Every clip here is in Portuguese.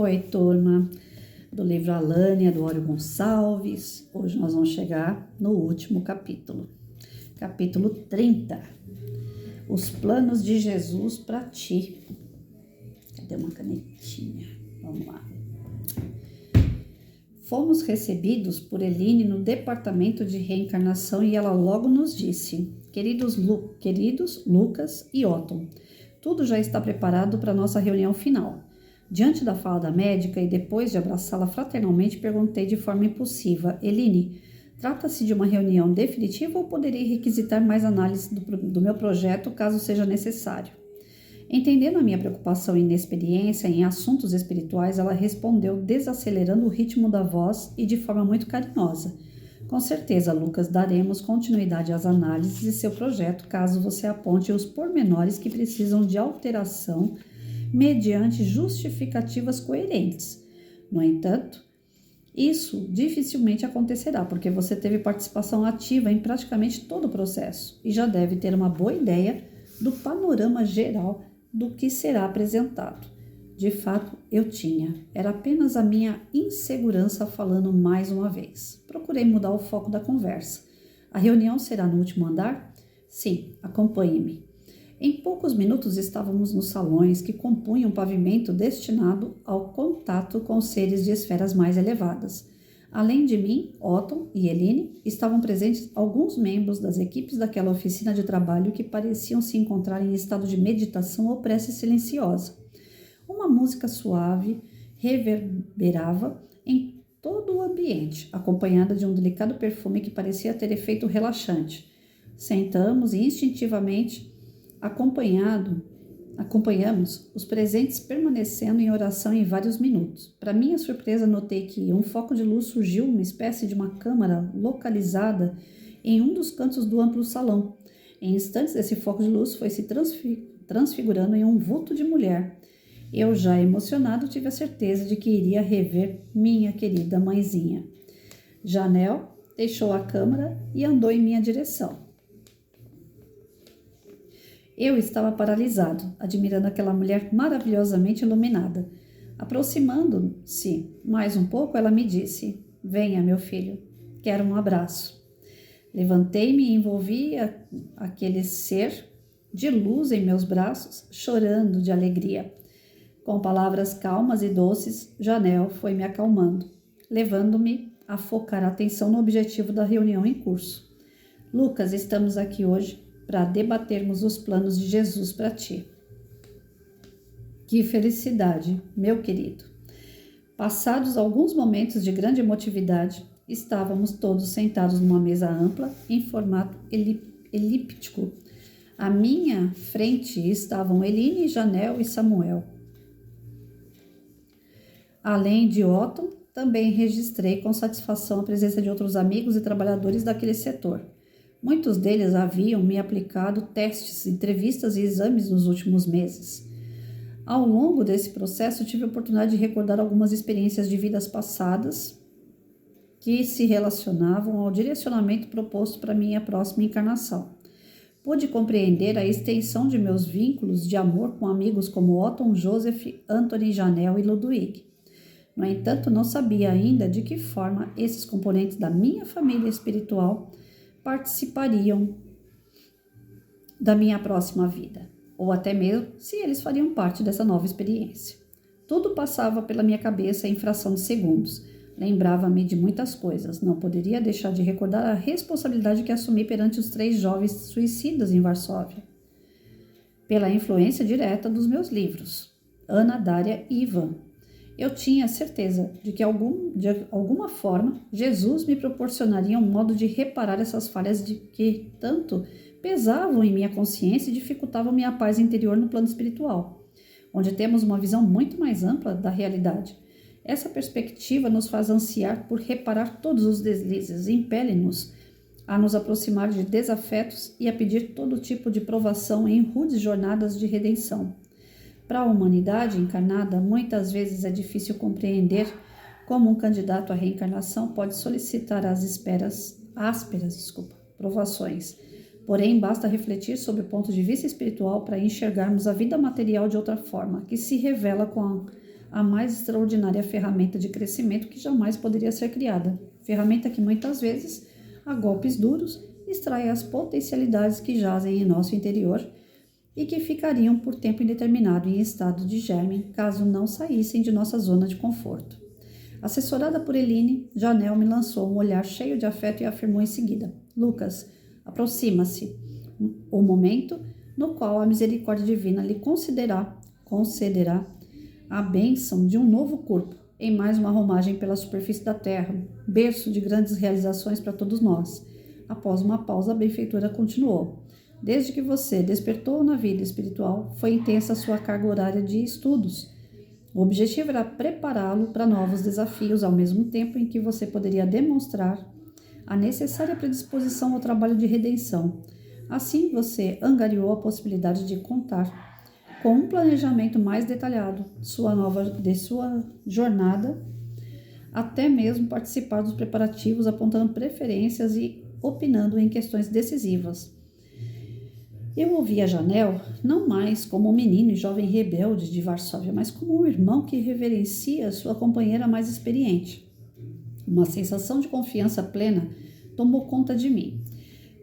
Oi, turma do livro Alânia, do Ório Gonçalves. Hoje nós vamos chegar no último capítulo. Capítulo 30. Os planos de Jesus para ti. Cadê uma canetinha? Vamos lá. Fomos recebidos por Eline no departamento de reencarnação e ela logo nos disse: Queridos Lucas e Otton, tudo já está preparado para a nossa reunião final. Diante da fala da médica e depois de abraçá-la fraternalmente, perguntei de forma impulsiva: Eline, trata-se de uma reunião definitiva ou poderei requisitar mais análise do meu projeto caso seja necessário? Entendendo a minha preocupação e inexperiência em assuntos espirituais, ela respondeu desacelerando o ritmo da voz e de forma muito carinhosa. Com certeza, Lucas, daremos continuidade às análises de seu projeto caso você aponte os pormenores que precisam de alteração mediante justificativas coerentes. No entanto, isso dificilmente acontecerá, porque você teve participação ativa em praticamente todo o processo e já deve ter uma boa ideia do panorama geral do que será apresentado. De fato, eu tinha. Era apenas a minha insegurança falando mais uma vez. Procurei mudar o foco da conversa. A reunião será no último andar? Sim, acompanhe-me. Em poucos minutos estávamos nos salões que compunham um pavimento destinado ao contato com seres de esferas mais elevadas. Além de mim, Otton e Eline, estavam presentes alguns membros das equipes daquela oficina de trabalho que pareciam se encontrar em estado de meditação ou prece silenciosa. Uma música suave reverberava em todo o ambiente, acompanhada de um delicado perfume que parecia ter efeito relaxante. Sentamos e instintivamente acompanhamos os presentes permanecendo em oração em vários minutos. Para minha surpresa, notei que um foco de luz surgiu, uma espécie de uma câmara localizada em um dos cantos do amplo salão. Em instantes, esse foco de luz foi se transfigurando em um vulto de mulher. Eu, já emocionado, tive a certeza de que iria rever minha querida mãezinha. Janel deixou a câmara e andou em minha direção. Eu estava paralisado, admirando aquela mulher maravilhosamente iluminada. Aproximando-se mais um pouco, ela me disse: Venha, meu filho, quero um abraço. Levantei-me e envolvi aquele ser de luz em meus braços, chorando de alegria. Com palavras calmas e doces, Janel foi me acalmando, levando-me a focar a atenção no objetivo da reunião em curso. Lucas, estamos aqui hoje para debatermos os planos de Jesus para ti. Que felicidade, meu querido! Passados alguns momentos de grande emotividade, estávamos todos sentados numa mesa ampla em formato elíptico. À minha frente estavam Eline, Janel e Samuel. Além de Otton, também registrei com satisfação a presença de outros amigos e trabalhadores daquele setor. Muitos deles haviam me aplicado testes, entrevistas e exames nos últimos meses. Ao longo desse processo, tive a oportunidade de recordar algumas experiências de vidas passadas que se relacionavam ao direcionamento proposto para minha próxima encarnação. Pude compreender a extensão de meus vínculos de amor com amigos como Otton, Joseph, Anthony, Janel e Ludwig. No entanto, não sabia ainda de que forma esses componentes da minha família espiritual participariam da minha próxima vida, ou até mesmo se eles fariam parte dessa nova experiência. Tudo passava pela minha cabeça em fração de segundos. Lembrava-me de muitas coisas. Não poderia deixar de recordar a responsabilidade que assumi perante os 3 jovens suicidas em Varsóvia, pela influência direta dos meus livros, Ana, Dária e Ivan. Eu tinha certeza de que, de alguma forma, Jesus me proporcionaria um modo de reparar essas falhas de que tanto pesavam em minha consciência e dificultavam minha paz interior no plano espiritual, onde temos uma visão muito mais ampla da realidade. Essa perspectiva nos faz ansiar por reparar todos os deslizes e impele-nos a nos aproximar de desafetos e a pedir todo tipo de provação em rudes jornadas de redenção. Para a humanidade encarnada, muitas vezes é difícil compreender como um candidato à reencarnação pode solicitar as ásperas provações. Porém, basta refletir sobre o ponto de vista espiritual para enxergarmos a vida material de outra forma, que se revela com a mais extraordinária ferramenta de crescimento que jamais poderia ser criada. Ferramenta que muitas vezes, a golpes duros, extrai as potencialidades que jazem em nosso interior e que ficariam por tempo indeterminado em estado de germe caso não saíssem de nossa zona de conforto. Assessorada por Eline, Janel me lançou um olhar cheio de afeto e afirmou em seguida: Lucas, aproxima-se o momento no qual a misericórdia divina lhe concederá a bênção de um novo corpo, em mais uma romagem pela superfície da terra, berço de grandes realizações para todos nós. Após uma pausa, a benfeitora continuou: Desde que você despertou na vida espiritual, foi intensa a sua carga horária de estudos. O objetivo era prepará-lo para novos desafios, ao mesmo tempo em que você poderia demonstrar a necessária predisposição ao trabalho de redenção. Assim, você angariou a possibilidade de contar com um planejamento mais detalhado de sua jornada, até mesmo participar dos preparativos, apontando preferências e opinando em questões decisivas. Eu ouvia Janel não mais como um menino e jovem rebelde de Varsóvia, mas como um irmão que reverencia sua companheira mais experiente. Uma sensação de confiança plena tomou conta de mim,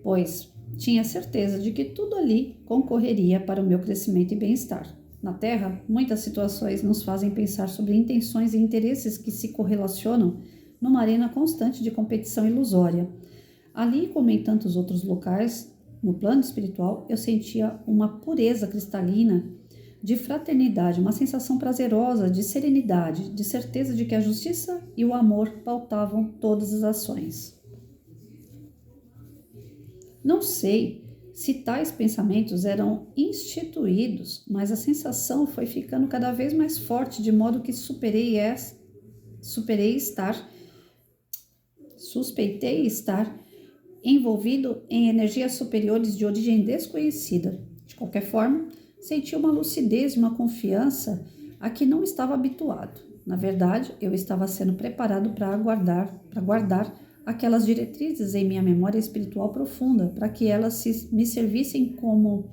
pois tinha certeza de que tudo ali concorreria para o meu crescimento e bem-estar. Na Terra, muitas situações nos fazem pensar sobre intenções e interesses que se correlacionam numa arena constante de competição ilusória. Ali, como em tantos outros locais, no plano espiritual, eu sentia uma pureza cristalina de fraternidade, uma sensação prazerosa de serenidade, de certeza de que a justiça e o amor pautavam todas as ações. Não sei se tais pensamentos eram instituídos, mas a sensação foi ficando cada vez mais forte, de modo que suspeitei estar envolvido em energias superiores de origem desconhecida. De qualquer forma, senti uma lucidez e uma confiança a que não estava habituado. Na verdade, eu estava sendo preparado para guardar aquelas diretrizes em minha memória espiritual profunda, para que elas me servissem como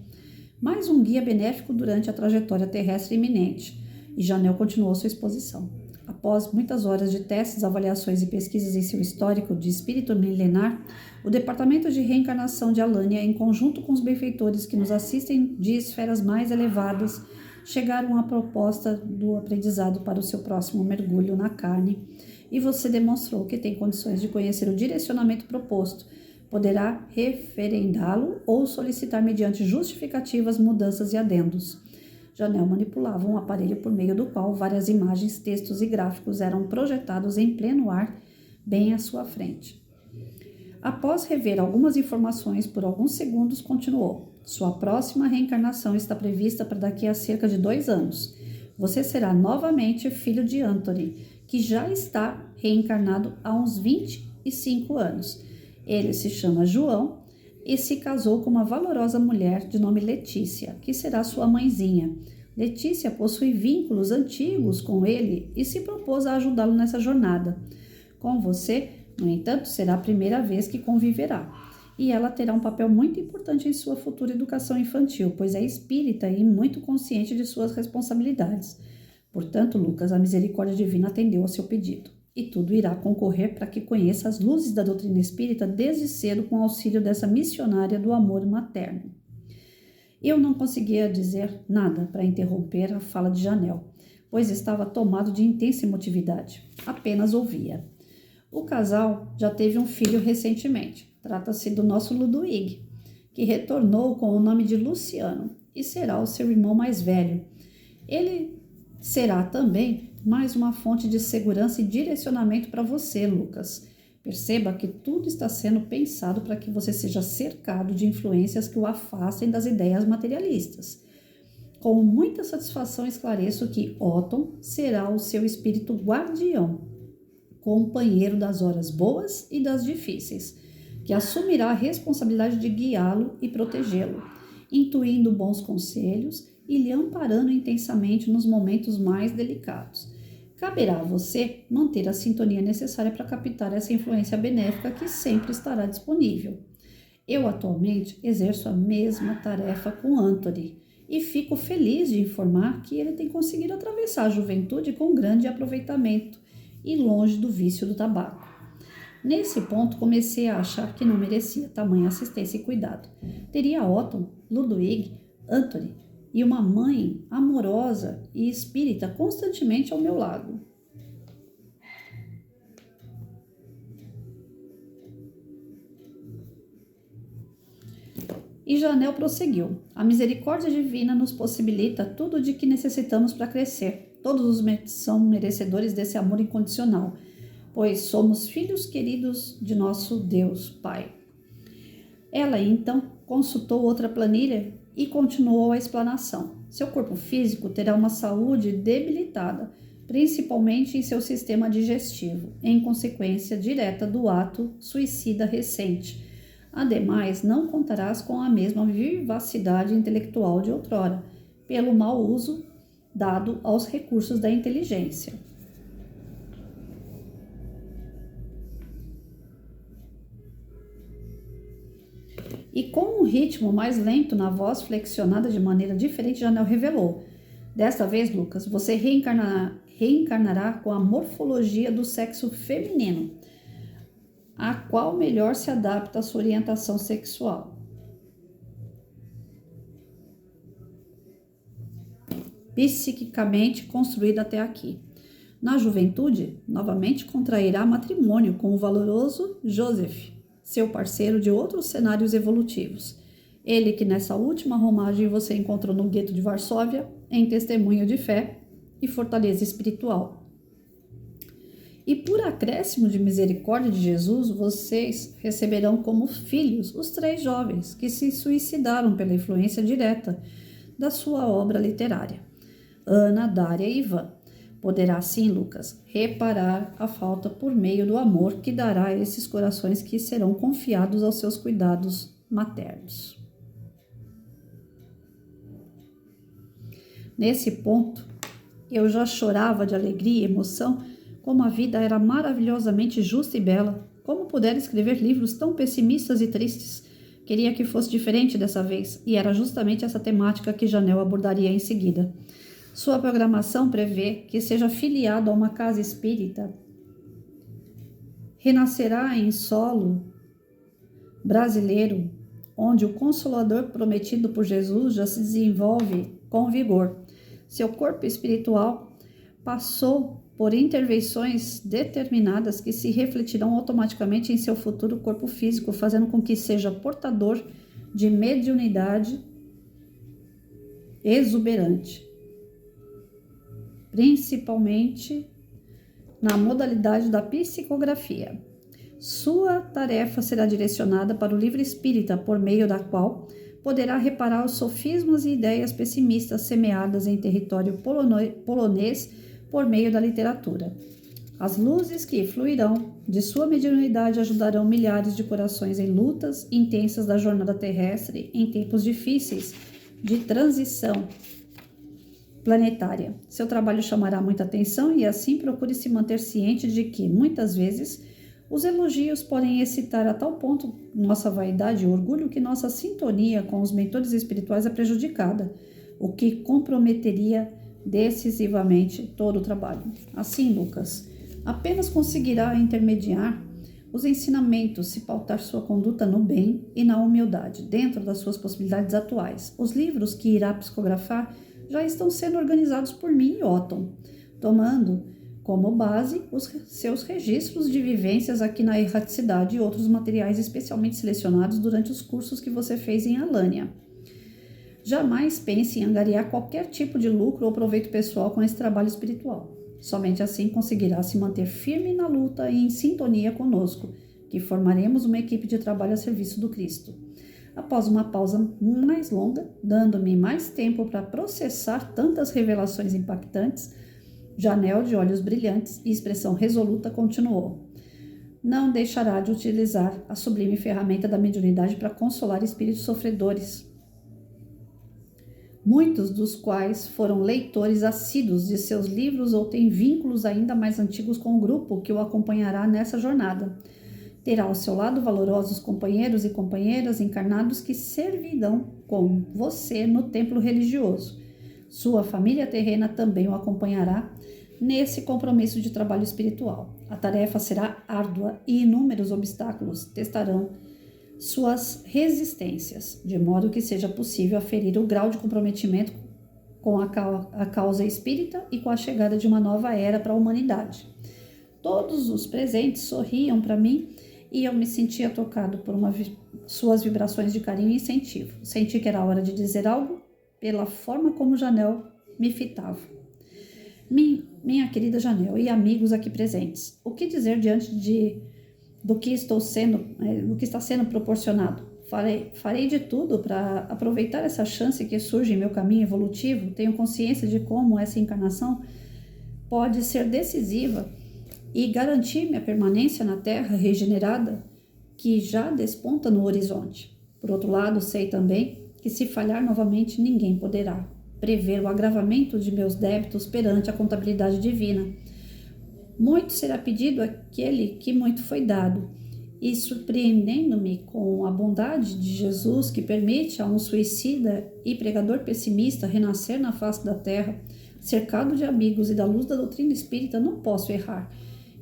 mais um guia benéfico durante a trajetória terrestre iminente. E Janel continuou sua exposição. Após muitas horas de testes, avaliações e pesquisas em seu histórico de espírito milenar, o Departamento de Reencarnação de Alânia, em conjunto com os benfeitores que nos assistem de esferas mais elevadas, chegaram à proposta do aprendizado para o seu próximo mergulho na carne, e você demonstrou que tem condições de conhecer o direcionamento proposto. Poderá referendá-lo ou solicitar mediante justificativas, mudanças e adendos. Janel manipulava um aparelho por meio do qual várias imagens, textos e gráficos eram projetados em pleno ar, bem à sua frente. Após rever algumas informações por alguns segundos, continuou: Sua próxima reencarnação está prevista para daqui a cerca de 2 anos. Você será novamente filho de Anthony, que já está reencarnado há uns 25 anos. Ele se chama João e se casou com uma valorosa mulher de nome Letícia, que será sua mãezinha. Letícia possui vínculos antigos com ele e se propôs a ajudá-lo nessa jornada. Com você, no entanto, será a primeira vez que conviverá, e ela terá um papel muito importante em sua futura educação infantil, pois é espírita e muito consciente de suas responsabilidades. Portanto, Lucas, a misericórdia divina atendeu ao seu pedido, e tudo irá concorrer para que conheça as luzes da doutrina espírita desde cedo com o auxílio dessa missionária do amor materno. Eu não conseguia dizer nada para interromper a fala de Janel, pois estava tomado de intensa emotividade. Apenas ouvia. O casal já teve um filho recentemente. Trata-se do nosso Ludwig, que retornou com o nome de Luciano e será o seu irmão mais velho. Ele será também mais uma fonte de segurança e direcionamento para você, Lucas. Perceba que tudo está sendo pensado para que você seja cercado de influências que o afastem das ideias materialistas. Com muita satisfação esclareço que Otton será o seu espírito guardião, companheiro das horas boas e das difíceis, que assumirá a responsabilidade de guiá-lo e protegê-lo, intuindo bons conselhos e lhe amparando intensamente nos momentos mais delicados. Caberá a você manter a sintonia necessária para captar essa influência benéfica que sempre estará disponível. Eu atualmente exerço a mesma tarefa com Anthony e fico feliz de informar que ele tem conseguido atravessar a juventude com grande aproveitamento e longe do vício do tabaco. Nesse ponto, comecei a achar que não merecia tamanha assistência e cuidado. Teria Otton, Ludwig, Anthony e uma mãe amorosa e espírita constantemente ao meu lado. E Janel prosseguiu. A misericórdia divina nos possibilita tudo de que necessitamos para crescer. Todos são merecedores desse amor incondicional, pois somos filhos queridos de nosso Deus Pai. Ela, então, consultou outra planilha e continuou a explanação. Seu corpo físico terá uma saúde debilitada, principalmente em seu sistema digestivo, em consequência direta do ato suicida recente. Ademais, não contarás com a mesma vivacidade intelectual de outrora, pelo mau uso dado aos recursos da inteligência. E com um ritmo mais lento na voz flexionada de maneira diferente, Janel revelou. Desta vez, Lucas, você reencarnará com a morfologia do sexo feminino, a qual melhor se adapta à sua orientação sexual. Psiquicamente construída até aqui. Na juventude, novamente contrairá matrimônio com o valoroso Joseph, seu parceiro de outros cenários evolutivos. Ele que nessa última romagem você encontrou no gueto de Varsóvia, em testemunho de fé e fortaleza espiritual. E por acréscimo de misericórdia de Jesus, vocês receberão como filhos os 3 jovens que se suicidaram pela influência direta da sua obra literária, Ana, Dária e Ivan. Poderá sim, Lucas, reparar a falta por meio do amor que dará a esses corações que serão confiados aos seus cuidados maternos. Nesse ponto, eu já chorava de alegria e emoção. Como a vida era maravilhosamente justa e bela. Como pudera escrever livros tão pessimistas e tristes? Queria que fosse diferente dessa vez, e era justamente essa temática que Janel abordaria em seguida. Sua programação prevê que seja filiado a uma casa espírita. Renascerá em solo brasileiro, onde o Consolador prometido por Jesus já se desenvolve com vigor. Seu corpo espiritual passou por intervenções determinadas que se refletirão automaticamente em seu futuro corpo físico, fazendo com que seja portador de mediunidade exuberante, principalmente na modalidade da psicografia. Sua tarefa será direcionada para o livro espírita, por meio da qual poderá reparar os sofismas e ideias pessimistas semeadas em território polonês por meio da literatura. As luzes que fluirão de sua mediunidade ajudarão milhares de corações em lutas intensas da jornada terrestre em tempos difíceis de transição planetária. Seu trabalho chamará muita atenção e assim procure se manter ciente de que, muitas vezes, os elogios podem excitar a tal ponto nossa vaidade e orgulho que nossa sintonia com os mentores espirituais é prejudicada, o que comprometeria decisivamente todo o trabalho. Assim, Lucas, apenas conseguirá intermediar os ensinamentos se pautar sua conduta no bem e na humildade, dentro das suas possibilidades atuais. Os livros que irá psicografar já estão sendo organizados por mim e Otton, tomando como base os seus registros de vivências aqui na erraticidade e outros materiais especialmente selecionados durante os cursos que você fez em Alânia. Jamais pense em angariar qualquer tipo de lucro ou proveito pessoal com esse trabalho espiritual. Somente assim conseguirá se manter firme na luta e em sintonia conosco, que formaremos uma equipe de trabalho a serviço do Cristo. Após uma pausa mais longa, dando-me mais tempo para processar tantas revelações impactantes, Janel, de olhos brilhantes e expressão resoluta, continuou. Não deixará de utilizar a sublime ferramenta da mediunidade para consolar espíritos sofredores, muitos dos quais foram leitores assíduos de seus livros ou têm vínculos ainda mais antigos com o grupo que o acompanhará nessa jornada. Terá ao seu lado valorosos companheiros e companheiras encarnados que servirão com você no templo religioso. Sua família terrena também o acompanhará nesse compromisso de trabalho espiritual. A tarefa será árdua e inúmeros obstáculos testarão suas resistências, de modo que seja possível aferir o grau de comprometimento com a causa espírita e com a chegada de uma nova era para a humanidade. Todos os presentes sorriam para mim e eu me sentia tocado por suas vibrações de carinho e incentivo. Senti que era hora de dizer algo pela forma como Janel me fitava. Minha querida Janel e amigos aqui presentes, o que dizer diante do que está sendo proporcionado? Farei de tudo para aproveitar essa chance que surge em meu caminho evolutivo. Tenho consciência de como essa encarnação pode ser decisiva e garantir minha permanência na Terra regenerada que já desponta no horizonte. Por outro lado, sei também que se falhar novamente, ninguém poderá prever o agravamento de meus débitos perante a contabilidade divina. Muito será pedido àquele que muito foi dado, e surpreendendo-me com a bondade de Jesus que permite a um suicida e pregador pessimista renascer na face da terra, cercado de amigos e da luz da doutrina espírita, não posso errar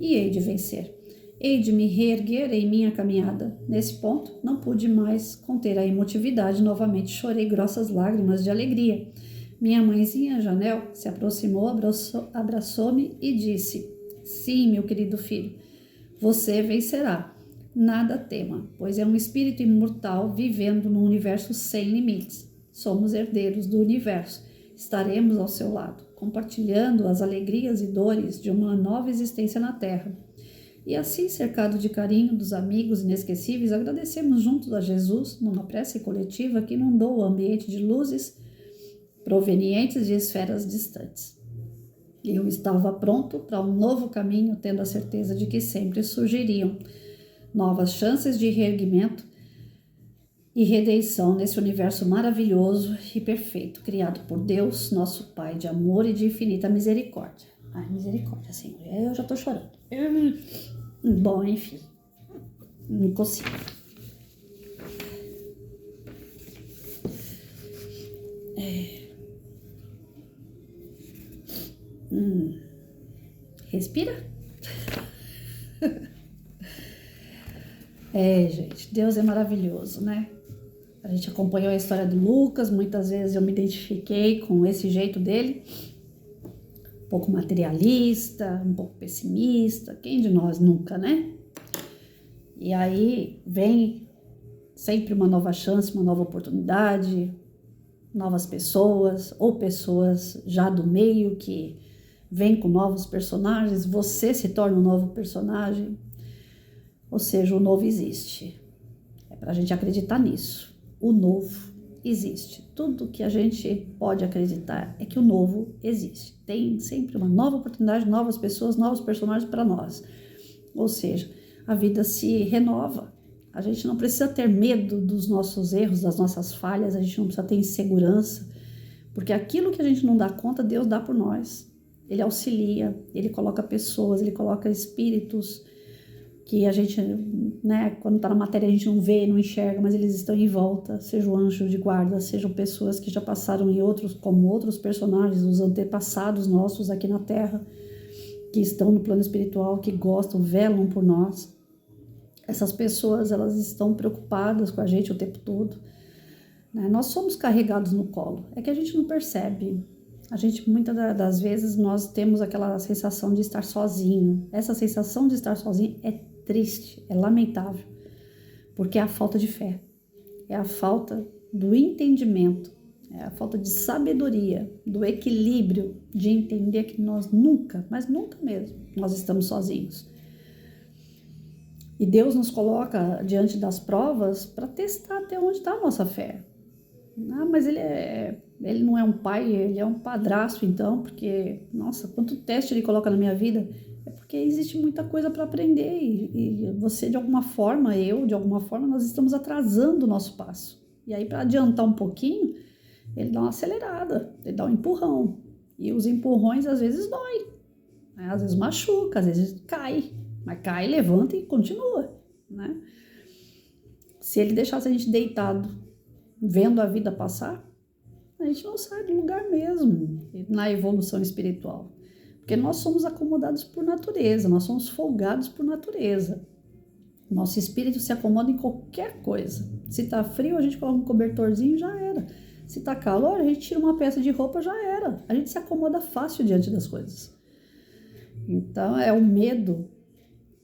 e hei de vencer. Hei de me reerguer em minha caminhada. Nesse ponto, não pude mais conter a emotividade. Novamente chorei grossas lágrimas de alegria. Minha mãezinha Janel se aproximou, abraçou-me e disse: sim, meu querido filho, você vencerá. Nada tema, pois é um espírito imortal vivendo num universo sem limites. Somos herdeiros do universo. Estaremos ao seu lado, compartilhando as alegrias e dores de uma nova existência na Terra. E assim, cercado de carinho dos amigos inesquecíveis, agradecemos juntos a Jesus numa prece coletiva que inundou o ambiente de luzes provenientes de esferas distantes. Eu estava pronto para um novo caminho, tendo a certeza de que sempre surgiriam novas chances de reerguimento e redenção nesse universo maravilhoso e perfeito, criado por Deus, nosso Pai de amor e de infinita misericórdia. Ai, misericórdia, Senhor, eu já tô chorando. Bom, enfim, não consigo. Respira. Gente, Deus é maravilhoso, né? A gente acompanhou a história do Lucas, muitas vezes eu me identifiquei com esse jeito dele, um pouco materialista, um pouco pessimista, quem de nós nunca, né? E aí vem sempre uma nova chance, uma nova oportunidade, novas pessoas, ou pessoas já do meio que vêm com novos personagens, você se torna um novo personagem. Ou seja, o novo existe. É para a gente acreditar nisso. O novo existe. Tudo que a gente pode acreditar é que o novo existe. Tem sempre uma nova oportunidade, novas pessoas, novos personagens para nós. Ou seja, a vida se renova. A gente não precisa ter medo dos nossos erros, das nossas falhas, a gente não precisa ter insegurança, porque aquilo que a gente não dá conta, Deus dá por nós. Ele auxilia, ele coloca pessoas, ele coloca espíritos que a gente, né, quando está na matéria a gente não vê, não enxerga, mas eles estão em volta, sejam anjos de guarda, sejam pessoas que já passaram como outros personagens, os antepassados nossos aqui na Terra, que estão no plano espiritual, que gostam, velam por nós. Essas pessoas, elas estão preocupadas com a gente o tempo todo, né? Nós somos carregados no colo, é que a gente não percebe. A gente, muitas das vezes, nós temos aquela sensação de estar sozinho. Essa sensação de estar sozinho é triste, é lamentável, porque é a falta de fé, é a falta do entendimento, é a falta de sabedoria, do equilíbrio, de entender que nós nunca, mas nunca mesmo, nós estamos sozinhos. E Deus nos coloca diante das provas para testar até onde está a nossa fé. Ah, mas ele não é um pai, ele é um padrasto então, porque, nossa, quanto teste ele coloca na minha vida, é porque existe muita coisa para aprender e você de alguma forma, de alguma forma, nós estamos atrasando o nosso passo. E aí para adiantar um pouquinho, ele dá uma acelerada, ele dá um empurrão. E os empurrões às vezes dói, né? Às vezes machuca, às vezes cai, mas cai, levanta e continua, né? Se ele deixasse a gente deitado vendo a vida passar, a gente não sai do lugar mesmo na evolução espiritual. Porque nós somos acomodados por natureza, nós somos folgados por natureza. Nosso espírito se acomoda em qualquer coisa. Se tá frio, a gente coloca um cobertorzinho, já era. Se tá calor, a gente tira uma peça de roupa, já era. A gente se acomoda fácil diante das coisas. Então, é o medo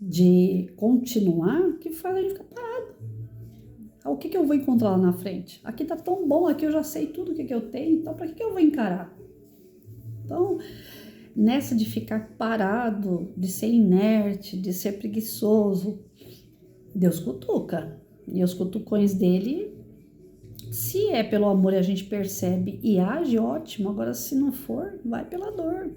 de continuar que faz a gente ficar parado. O que eu vou encontrar lá na frente? Aqui tá tão bom, aqui eu já sei tudo o que eu tenho, então para que eu vou encarar? Então, nessa de ficar parado, de ser inerte, de ser preguiçoso, Deus cutuca. E os cutucões dele, se é pelo amor e a gente percebe e age, ótimo. Agora, se não for, vai pela dor.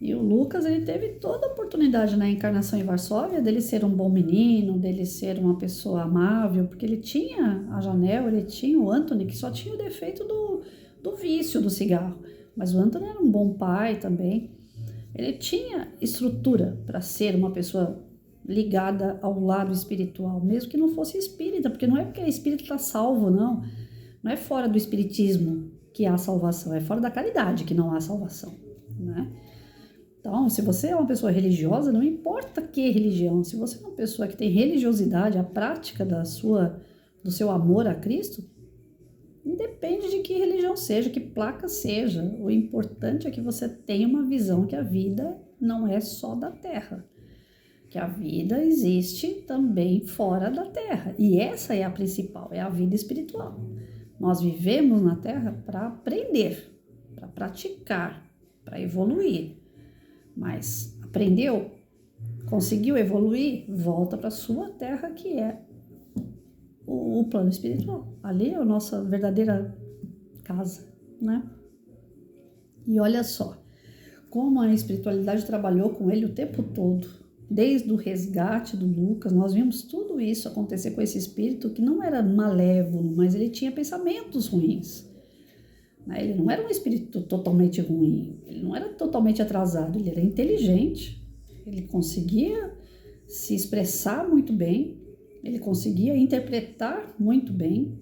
E o Lucas, ele teve toda a oportunidade na encarnação em Varsóvia dele ser um bom menino, dele ser uma pessoa amável, porque ele tinha a Janel, ele tinha o Anthony, que só tinha o defeito do vício do cigarro. Mas o Anthony era um bom pai também. Ele tinha estrutura para ser uma pessoa ligada ao lado espiritual, mesmo que não fosse espírita, porque não é porque é espírita está salvo, não. Não é fora do espiritismo que há salvação, é fora da caridade que não há salvação, né? Então, se você é uma pessoa religiosa, não importa que religião, se você é uma pessoa que tem religiosidade, a prática do seu amor a Cristo, independe de que religião seja, que placa seja, o importante é que você tenha uma visão que a vida não é só da Terra, que a vida existe também fora da Terra, e essa é a principal, é a vida espiritual. Nós vivemos na Terra para aprender, para praticar, para evoluir. Mas aprendeu, conseguiu evoluir, volta para a sua terra, que é o plano espiritual. Ali é a nossa verdadeira casa, né? E olha só, como a espiritualidade trabalhou com ele o tempo todo, desde o resgate do Lucas, nós vimos tudo isso acontecer com esse espírito que não era malévolo, mas ele tinha pensamentos ruins. Ele não era um espírito totalmente ruim, ele não era totalmente atrasado, ele era inteligente, ele conseguia se expressar muito bem, ele conseguia interpretar muito bem,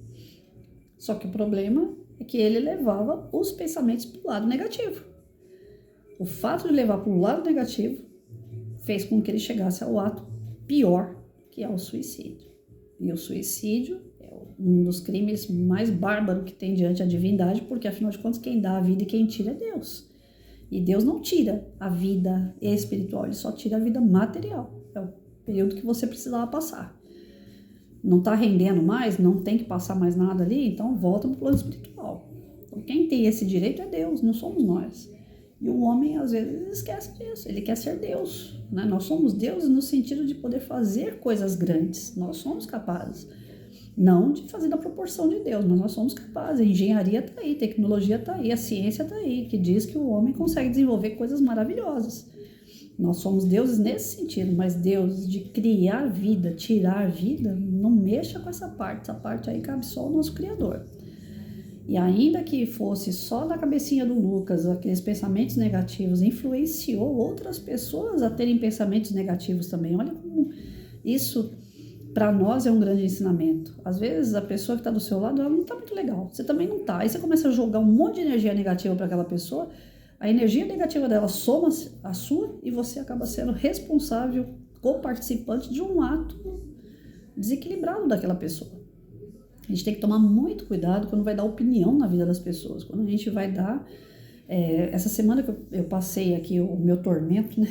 só que o problema é que ele levava os pensamentos para o lado negativo. O fato de levar para o lado negativo fez com que ele chegasse ao ato pior, que é o suicídio. E o suicídio um dos crimes mais bárbaros que tem diante da divindade, porque afinal de contas quem dá a vida e quem tira é Deus. E Deus não tira a vida espiritual, ele só tira a vida material. É o período que você precisava passar. Não está rendendo mais, não tem que passar mais nada ali, então volta para o plano espiritual. Então quem tem esse direito é Deus, não somos nós. E o homem às vezes esquece disso, ele quer ser Deus, né? Nós somos deuses no sentido de poder fazer coisas grandes, nós somos capazes. Não de fazer na proporção de Deus, mas nós somos capazes. A engenharia está aí, a tecnologia está aí, a ciência está aí, que diz que o homem consegue desenvolver coisas maravilhosas. Nós somos deuses nesse sentido, mas deuses de criar vida, tirar vida, não mexa com essa parte aí cabe só ao nosso Criador. E ainda que fosse só da cabecinha do Lucas, aqueles pensamentos negativos, influenciou outras pessoas a terem pensamentos negativos também. Olha como isso... Para nós é um grande ensinamento. Às vezes a pessoa que está do seu lado, ela não está muito legal. Você também não está. Aí você começa a jogar um monte de energia negativa para aquela pessoa. A energia negativa dela soma a sua e você acaba sendo responsável, co-participante de um ato desequilibrado daquela pessoa. A gente tem que tomar muito cuidado quando vai dar opinião na vida das pessoas. Quando a gente vai dar... essa semana que eu passei aqui o meu tormento, né,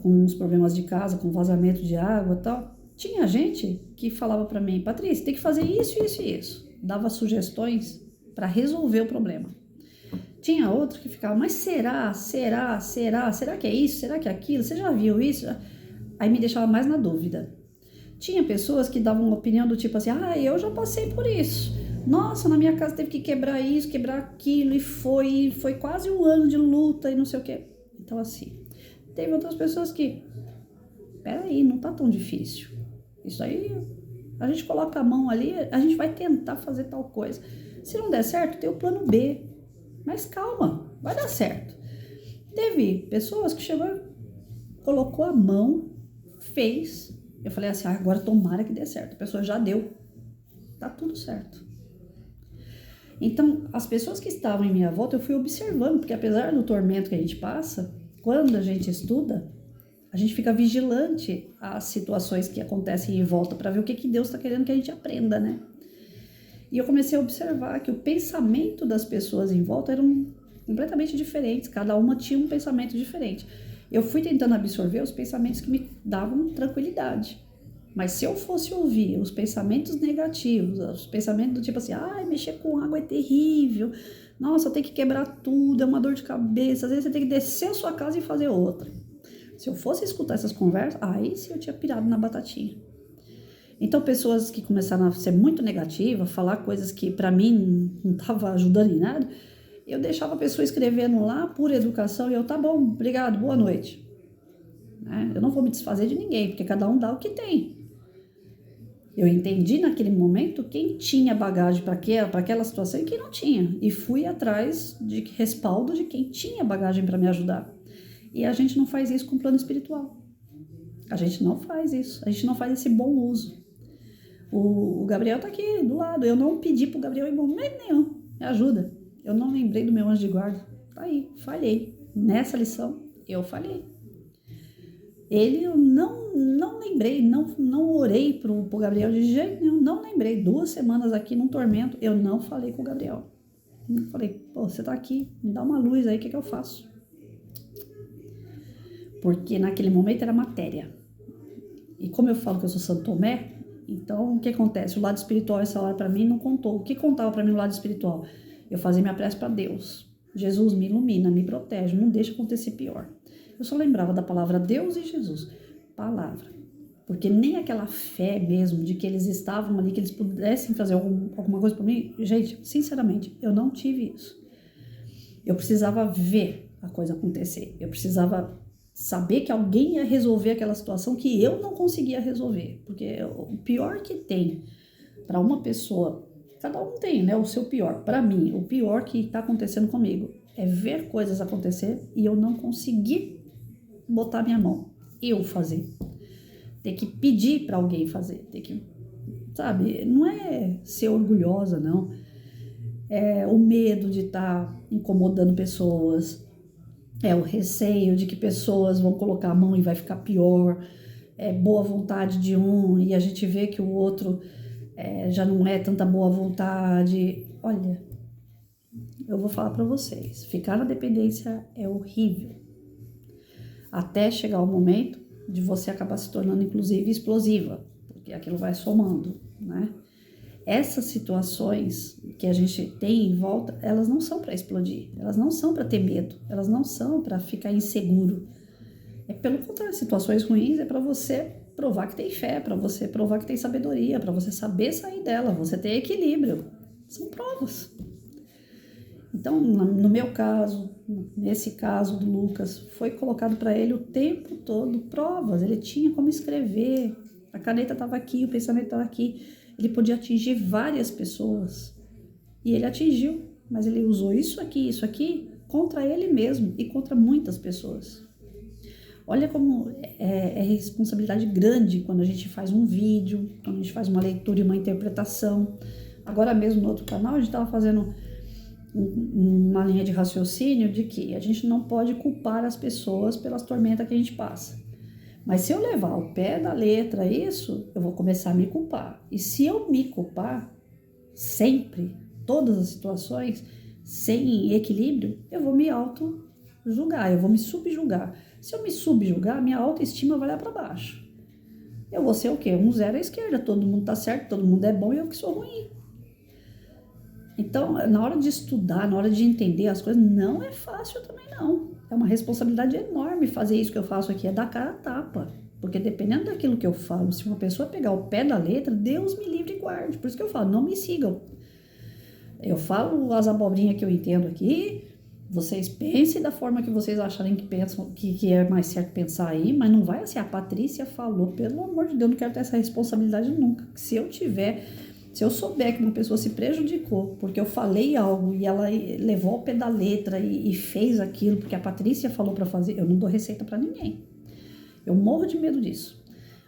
com os problemas de casa, com vazamento de água e tal, tinha gente que falava para mim, Patrícia, tem que fazer isso, isso e isso. Dava sugestões para resolver o problema. Tinha outro que ficava, mas será que é isso? Será que é aquilo? Você já viu isso? Aí me deixava mais na dúvida. Tinha pessoas que davam uma opinião do tipo assim, eu já passei por isso. Nossa, na minha casa teve que quebrar isso, quebrar aquilo, e foi quase um ano de luta e não sei o quê. Então assim... Teve outras pessoas que, peraí, não tá tão difícil. Isso aí, a gente coloca a mão ali, a gente vai tentar fazer tal coisa. Se não der certo, tem o plano B. Mas calma, vai dar certo. Teve pessoas que chegou, colocou a mão, fez. Eu falei assim, agora tomara que dê certo. A pessoa já deu. tá tudo certo. Então, as pessoas que estavam em minha volta, eu fui observando, porque apesar do tormento que a gente passa, quando a gente estuda, a gente fica vigilante às situações que acontecem em volta para ver o que Deus está querendo que a gente aprenda, né? E eu comecei a observar que o pensamento das pessoas em volta eram completamente diferentes, cada uma tinha um pensamento diferente. Eu fui tentando absorver os pensamentos que me davam tranquilidade. Mas se eu fosse ouvir os pensamentos negativos, os pensamentos do tipo assim, ai, mexer com água é terrível, nossa, eu tenho que quebrar tudo, é uma dor de cabeça, às vezes você tem que descer a sua casa e fazer outra. Se eu fosse escutar essas conversas, aí sim eu tinha pirado na batatinha. Então, pessoas que começaram a ser muito negativas, falar coisas que para mim não estavam ajudando em nada, eu deixava a pessoa escrevendo lá por educação e eu, tá bom, obrigado, boa noite. Eu não vou me desfazer de ninguém, porque cada um dá o que tem. Eu entendi naquele momento quem tinha bagagem para aquela situação e quem não tinha. E fui atrás de respaldo de quem tinha bagagem para me ajudar. E a gente não faz isso com o plano espiritual. A gente não faz isso. A gente não faz esse bom uso. O Gabriel tá aqui do lado. Eu não pedi pro Gabriel em momento nenhum. Me ajuda. Eu não lembrei do meu anjo de guarda. Tá aí, falhei. Nessa lição, eu falhei. Ele, eu não lembrei, não orei pro Gabriel de jeito nenhum, não lembrei. 2 semanas aqui num tormento, eu não falei com o Gabriel. Eu falei, pô, você tá aqui, me dá uma luz aí, o que eu faço? Porque naquele momento era matéria. E como eu falo que eu sou Santo Tomé, então o que acontece? O lado espiritual essa hora para mim não contou. O que contava para mim no lado espiritual? Eu fazia minha prece para Deus. Jesus, me ilumina, me protege, não deixa acontecer pior. Eu só lembrava da palavra Deus e Jesus. Palavra. Porque nem aquela fé mesmo de que eles estavam ali, que eles pudessem fazer alguma coisa por mim. Gente, sinceramente, eu não tive isso. Eu precisava ver a coisa acontecer. Eu precisava saber que alguém ia resolver aquela situação que eu não conseguia resolver. Porque o pior que tem para uma pessoa, cada um tem, né, o seu pior. Para mim, o pior que está acontecendo comigo é ver coisas acontecer e eu não conseguir botar minha mão, eu fazer. Ter que pedir para alguém fazer, ter que, sabe, não é ser orgulhosa, não. É o medo de estar incomodando pessoas, é o receio de que pessoas vão colocar a mão e vai ficar pior, é boa vontade de um e a gente vê que o outro já não é tanta boa vontade. Olha, eu vou falar para vocês, ficar na dependência é horrível. Até chegar o momento de você acabar se tornando, inclusive, explosiva, porque aquilo vai somando, né? Essas situações que a gente tem em volta, elas não são para explodir, elas não são para ter medo, elas não são para ficar inseguro. É pelo contrário, situações ruins é para você provar que tem fé, para você provar que tem sabedoria, para você saber sair dela, você ter equilíbrio. São provas. Então, no meu caso, nesse caso do Lucas, foi colocado para ele o tempo todo provas. Ele tinha como escrever, a caneta estava aqui, o pensamento estava aqui. Ele podia atingir várias pessoas. E ele atingiu, mas ele usou isso aqui, contra ele mesmo e contra muitas pessoas. Olha como é responsabilidade grande quando a gente faz um vídeo, quando a gente faz uma leitura e uma interpretação. Agora mesmo no outro canal, a gente estava fazendo uma linha de raciocínio de que a gente não pode culpar as pessoas pelas tormentas que a gente passa. Mas se eu levar ao pé da letra isso, eu vou começar a me culpar. E se eu me culpar, sempre, todas as situações, sem equilíbrio, eu vou me auto-julgar, eu vou me subjugar. Se eu me subjugar, minha autoestima vai lá para baixo. Eu vou ser o quê? 0 à esquerda, todo mundo tá certo, todo mundo é bom e eu que sou ruim. Então, na hora de estudar, na hora de entender as coisas, não é fácil também não. É uma responsabilidade enorme fazer isso que eu faço aqui, é dar cara a tapa. Porque dependendo daquilo que eu falo, se uma pessoa pegar o pé da letra, Deus me livre e guarde. Por isso que eu falo, não me sigam. Eu falo as abobrinhas que eu entendo aqui, vocês pensem da forma que vocês acharem que pensam, que é mais certo pensar aí, mas não vai assim, a Patrícia falou, pelo amor de Deus, não quero ter essa responsabilidade nunca. Se eu souber que uma pessoa se prejudicou porque eu falei algo e ela levou ao pé da letra e fez aquilo porque a Patrícia falou para fazer, eu não dou receita para ninguém. Eu morro de medo disso.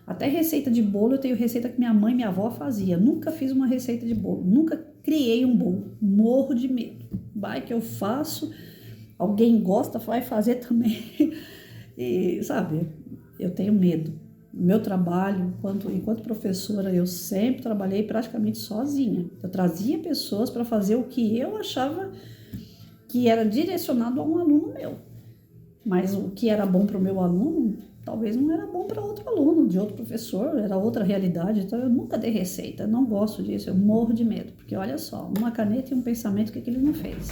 Até receita de bolo, eu tenho receita que minha mãe e minha avó fazia. Nunca fiz uma receita de bolo, nunca criei um bolo. Morro de medo. Vai que eu faço, alguém gosta, vai fazer também. E, sabe, eu tenho medo. Meu trabalho, enquanto professora, eu sempre trabalhei praticamente sozinha. Eu trazia pessoas para fazer o que eu achava que era direcionado a um aluno meu. Mas o que era bom para o meu aluno, talvez não era bom para outro aluno, de outro professor, era outra realidade. Então eu nunca dei receita, não gosto disso, eu morro de medo. Porque olha só, uma caneta e um pensamento, o que ele não fez?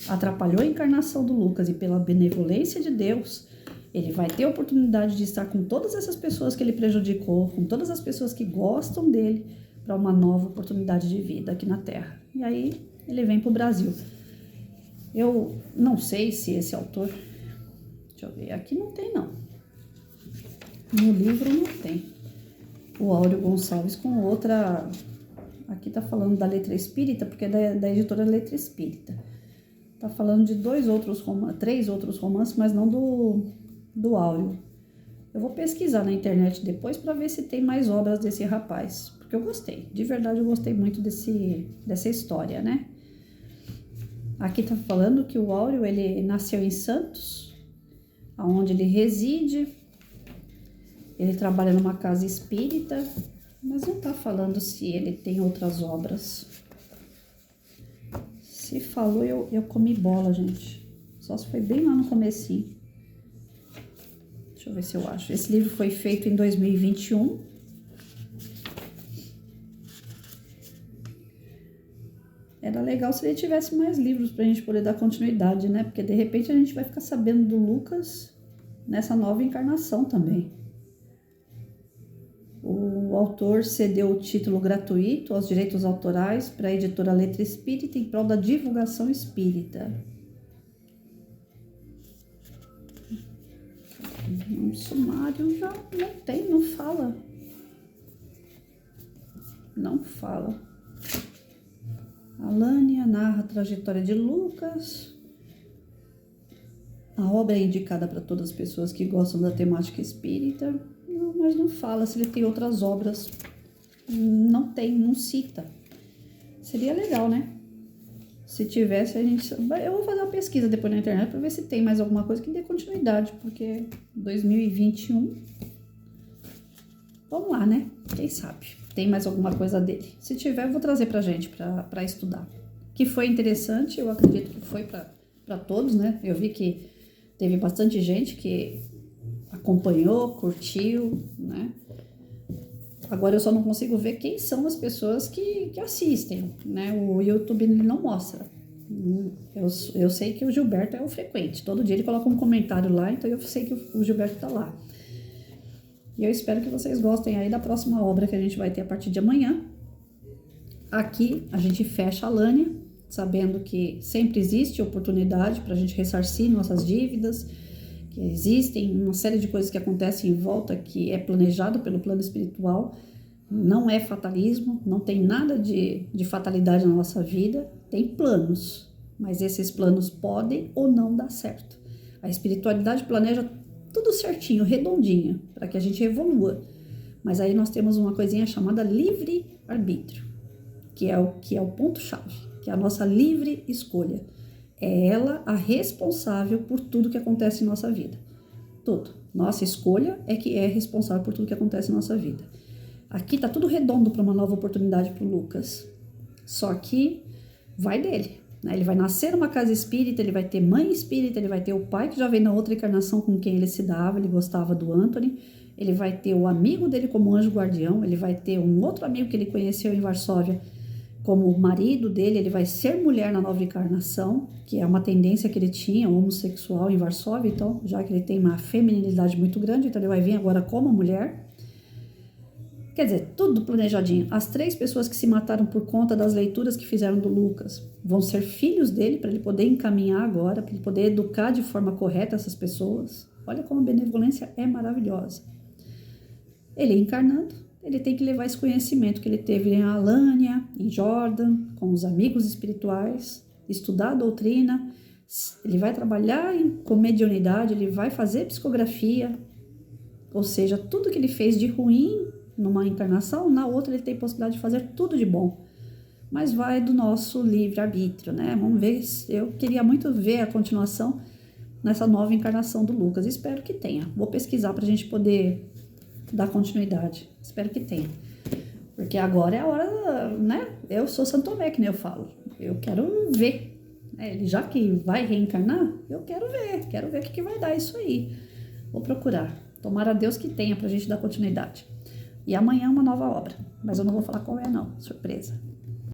Atrapalhou a encarnação do Lucas e pela benevolência de Deus, ele vai ter a oportunidade de estar com todas essas pessoas que ele prejudicou, com todas as pessoas que gostam dele, para uma nova oportunidade de vida aqui na Terra. E aí ele vem para o Brasil. Eu não sei se esse autor... Deixa eu ver, aqui não tem não. No livro não tem. O Áureo Gonçalves com outra... Aqui tá falando da Letra Espírita, porque é da editora Letra Espírita. Tá falando de três outros romances, mas não do Áureo. Eu vou pesquisar na internet depois para ver se tem mais obras desse rapaz, porque eu gostei, de verdade eu gostei muito dessa história, né? Aqui tá falando que o Áureo, ele nasceu em Santos, onde ele reside, ele trabalha numa casa espírita, mas não tá falando se ele tem outras obras. Se falou, eu comi bola, gente. Só se foi bem lá no comecinho. Deixa eu ver se eu acho. Esse livro foi feito em 2021. Era legal se ele tivesse mais livros pra gente poder dar continuidade, né? Porque de repente a gente vai ficar sabendo do Lucas nessa nova encarnação também. O autor cedeu o título gratuito aos direitos autorais para a editora Letra Espírita em prol da divulgação espírita. Um sumário já não tem, não fala. Não fala. Alânia narra a trajetória de Lucas. A obra é indicada para todas as pessoas que gostam da temática espírita. Não, mas não fala se ele tem outras obras. Não tem, não cita. Seria legal, né? Se tivesse, a gente... Eu vou fazer uma pesquisa depois na internet para ver se tem mais alguma coisa que dê continuidade, porque 2021... Vamos lá, né? Quem sabe? Tem mais alguma coisa dele. Se tiver, eu vou trazer pra gente, pra estudar. Que foi interessante, eu acredito que foi pra todos, né? Eu vi que teve bastante gente que acompanhou, curtiu, né? Agora eu só não consigo ver quem são as pessoas que assistem, né? O YouTube ele não mostra. Eu sei que o Gilberto é o frequente. Todo dia ele coloca um comentário lá, então eu sei que o Gilberto tá lá. E eu espero que vocês gostem aí da próxima obra que a gente vai ter a partir de amanhã. Aqui a gente fecha a Alânia, sabendo que sempre existe oportunidade para a gente ressarcir nossas dívidas, que existem uma série de coisas que acontecem em volta que é planejado pelo plano espiritual. Não é fatalismo, não tem nada de fatalidade na nossa vida, tem planos, mas esses planos podem ou não dar certo. A espiritualidade planeja tudo certinho, redondinho, para que a gente evolua. Mas aí nós temos uma coisinha chamada livre-arbítrio, que é o ponto-chave, que é a nossa livre escolha. É ela a responsável por tudo que acontece em nossa vida. Tudo. Nossa escolha é que é responsável por tudo que acontece em nossa vida. Aqui tá tudo redondo para uma nova oportunidade para o Lucas. Só que vai dele. Ele vai nascer numa casa espírita, ele vai ter mãe espírita, ele vai ter o pai que já veio na outra encarnação com quem ele se dava, ele gostava do Anthony, ele vai ter o amigo dele como anjo guardião, ele vai ter um outro amigo que ele conheceu em Varsóvia como marido dele, ele vai ser mulher na nova encarnação, que é uma tendência que ele tinha, homossexual em Varsóvia, então, já que ele tem uma feminilidade muito grande, então ele vai vir agora como mulher. Quer dizer, tudo planejadinho. As 3 pessoas que se mataram por conta das leituras que fizeram do Lucas vão ser filhos dele para ele poder encaminhar agora, para ele poder educar de forma correta essas pessoas. Olha como a benevolência é maravilhosa. Ele encarnando, ele tem que levar esse conhecimento que ele teve em Alânia, em Jordan, com os amigos espirituais, estudar a doutrina, ele vai trabalhar com mediunidade, ele vai fazer psicografia, Ou seja, tudo que ele fez de ruim numa encarnação, na outra ele tem possibilidade de fazer tudo de bom. Mas vai do nosso livre-arbítrio, né? Vamos ver. Eu queria muito ver a continuação nessa nova encarnação do Lucas. Espero que tenha. Vou pesquisar para a gente poder dar continuidade. Espero que tenha. Porque agora é a hora, né? Eu sou Santo Tomé, que nem eu falo. Eu quero ver. Ele já que vai reencarnar, eu quero ver. Quero ver o que vai dar isso aí. Vou procurar. Tomara a Deus que tenha pra gente dar continuidade. E amanhã uma nova obra. Mas eu não vou falar qual é, não. Surpresa.